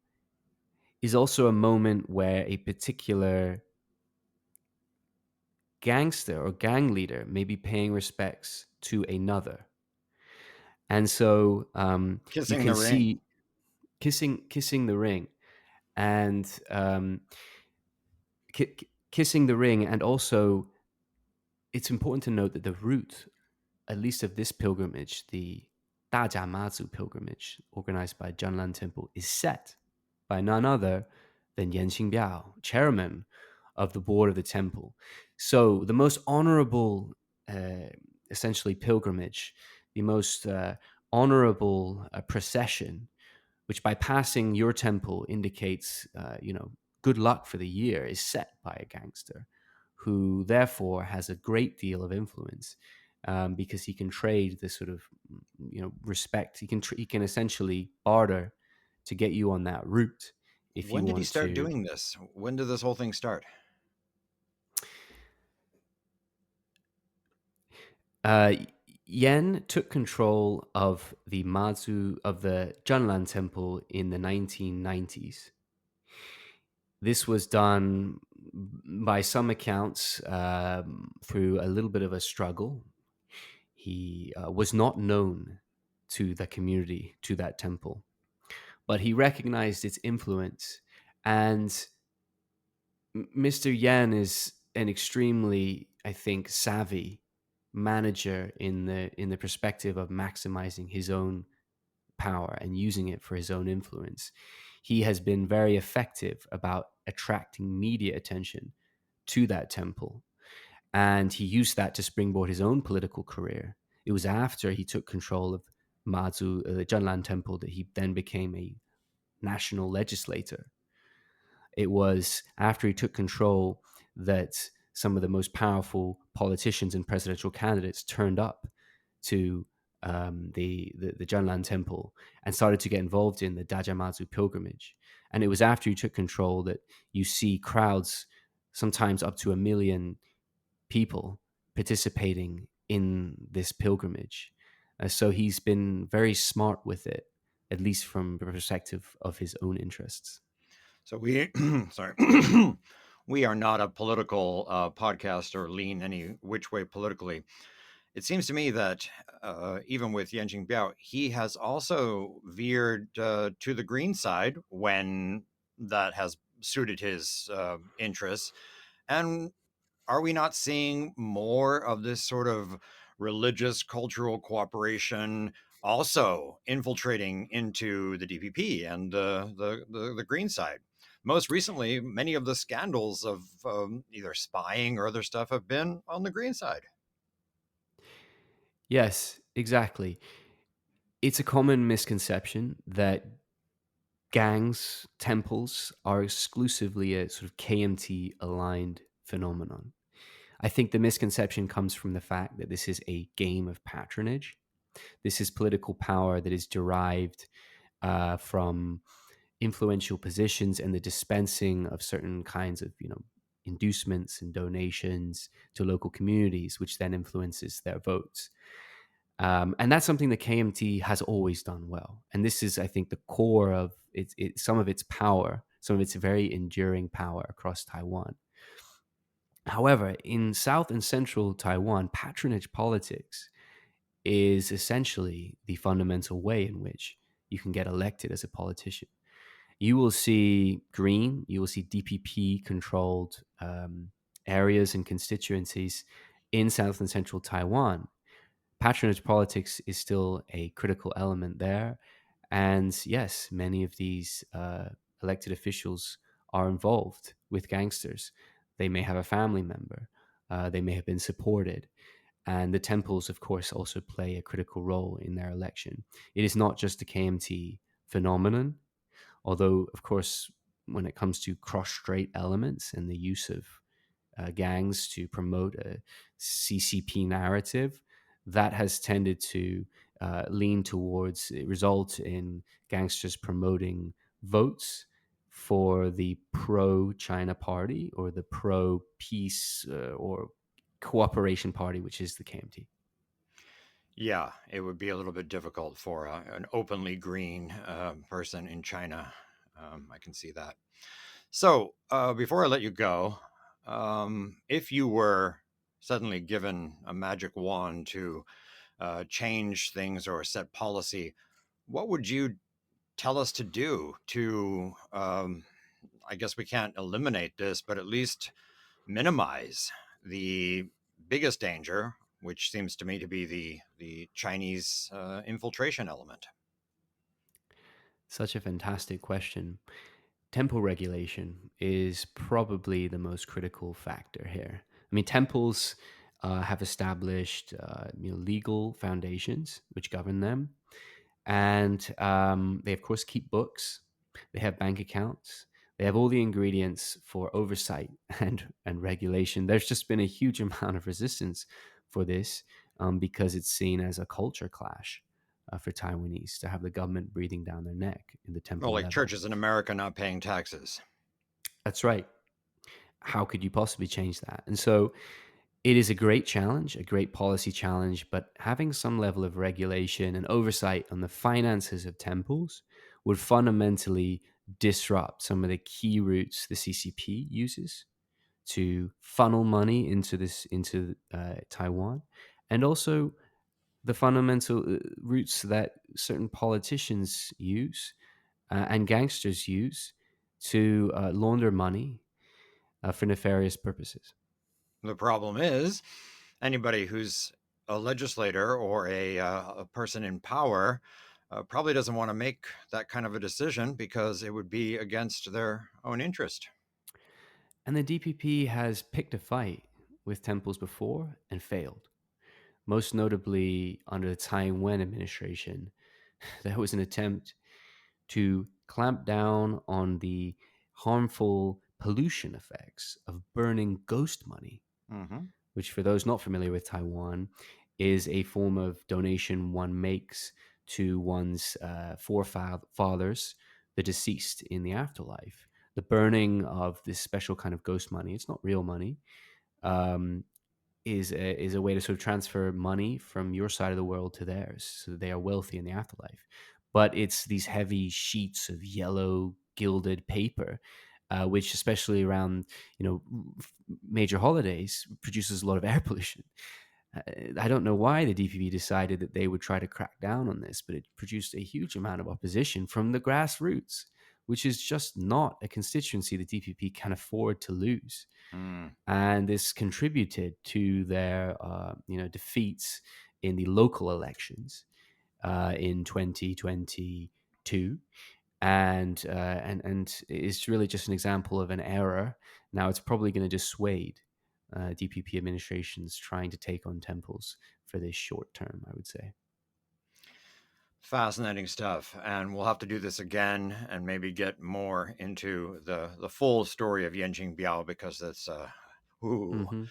is also a moment where a particular gangster or gang leader may be paying respects to another. And so you Kissing can the ring. see kissing the ring, and kissing the ring. And also it's important to note that the route, at least of this pilgrimage, the Dajamazu pilgrimage organized by Zhenlan Temple, is set by none other than Yan Xingbiao, chairman of the board of the temple. So the most honorable, uh, essentially, pilgrimage, the most honorable procession, which by passing your temple indicates, good luck for the year, is set by a gangster who therefore has a great deal of influence, because he can trade this sort of, respect. He can essentially barter to get you on that route if you When did he want start to. doing this? When did this whole thing start? Uh, Yen took control of the Zhenlan Temple in the 1990s. This was done, by some accounts, through a little bit of a struggle. He was not known to the community, to that temple, but he recognized its influence. And Mr. Yan is an extremely, I think, savvy manager in the perspective of maximizing his own power and using it for his own influence. He has been very effective about attracting media attention to that temple, and he used that to springboard his own political career. It was after he took control of the Zhenlan Temple, that he then became a national legislator. It was after he took control that some of the most powerful politicians and presidential candidates turned up to the Zhenlan Temple and started to get involved in the Dajamazu pilgrimage. And it was after he took control that you see crowds, sometimes up to 1 million people, participating in this pilgrimage. So he's been very smart with it, at least from the perspective of his own interests. So we, sorry, we are not a political podcast or lean any which way politically. It seems to me that even with Yan Jingbiao, he has also veered to the green side when that has suited his interests. And are we not seeing more of this sort of religious cultural cooperation also infiltrating into the DPP and the green side? Most recently, many of the scandals of either spying or other stuff have been on the green side. Yes, exactly. It's a common misconception that gangs, temples are exclusively a sort of KMT aligned phenomenon. I think the misconception comes from the fact that this is a game of patronage. This is political power that is derived from influential positions and the dispensing of certain kinds of, inducements and donations to local communities, which then influences their votes. And that's something the KMT has always done well. And this is, I think, the core of some of its power, some of its very enduring power across Taiwan. However, in South and Central Taiwan, patronage politics is essentially the fundamental way in which you can get elected as a politician. You will see Green, you will see DPP controlled areas and constituencies in South and Central Taiwan. Patronage politics is still a critical element there. And yes, many of these elected officials are involved with gangsters. They may have a family member, they may have been supported. And the temples, of course, also play a critical role in their election. It is not just a KMT phenomenon, although, of course, when it comes to cross-strait elements and the use of gangs to promote a CCP narrative, that has tended to lean towards result in gangsters promoting votes for the pro-China party or the pro-peace or cooperation party, which is the KMT. Yeah, it would be a little bit difficult for an openly green person in China. I can see that. So, before I let you go, if you were suddenly given a magic wand to change things or set policy, what would you tell us to do to, I guess we can't eliminate this, but at least minimize the biggest danger, which seems to me to be the Chinese infiltration element? Such a fantastic question. Temple regulation is probably the most critical factor here. I mean, temples have established legal foundations which govern them, and they of course keep books. They have bank accounts. They have all the ingredients for oversight and regulation. There's just been a huge amount of resistance for this because it's seen as a culture clash for Taiwanese to have the government breathing down their neck in the Well, temple like level. churches in America not paying taxes. That's right. How could you possibly change that? And so it is a great challenge, a great policy challenge, but having some level of regulation and oversight on the finances of temples would fundamentally disrupt some of the key routes the CCP uses to funnel money into Taiwan, and also the fundamental routes that certain politicians use and gangsters use to launder money for nefarious purposes. The problem is anybody who's a legislator or a person in power probably doesn't want to make that kind of a decision because it would be against their own interest. And the DPP has picked a fight with temples before and failed. Most notably, under the Tsai Ing-wen administration, there was an attempt to clamp down on the harmful pollution effects of burning ghost money, Hmm. which, for those not familiar with Taiwan, is a form of donation one makes to one's forefathers, the deceased in the afterlife. The burning of this special kind of ghost money, it's not real money, um, is a way to sort of transfer money from your side of the world to theirs, so that they are wealthy in the afterlife. But it's these heavy sheets of yellow gilded paper, which, especially around major holidays, produces a lot of air pollution. I don't know why the DPP decided that they would try to crack down on this, but it produced a huge amount of opposition from the grassroots, which is just not a constituency the DPP can afford to lose. Mm. And this contributed to their defeats in the local elections in 2022, and it's really just an example of an error. Now it's probably going to dissuade DPP administrations trying to take on temples for this short term, I would say. Fascinating stuff. And we'll have to do this again and maybe get more into the full story of Yenjing Biao because that's ooh, Mm-hmm.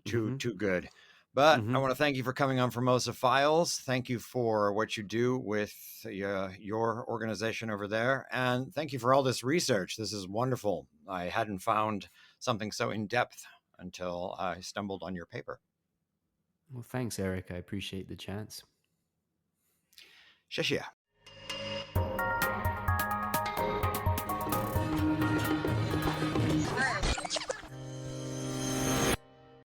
too Mm-hmm. too good. But I Mm-hmm. want to thank you for coming on Formosa Files. Thank you for what you do with your organization over there, and thank you for all this research. This is wonderful. I hadn't found something so in depth until I stumbled on your paper. Well, thanks, Eric. I appreciate the chance. 谢谢。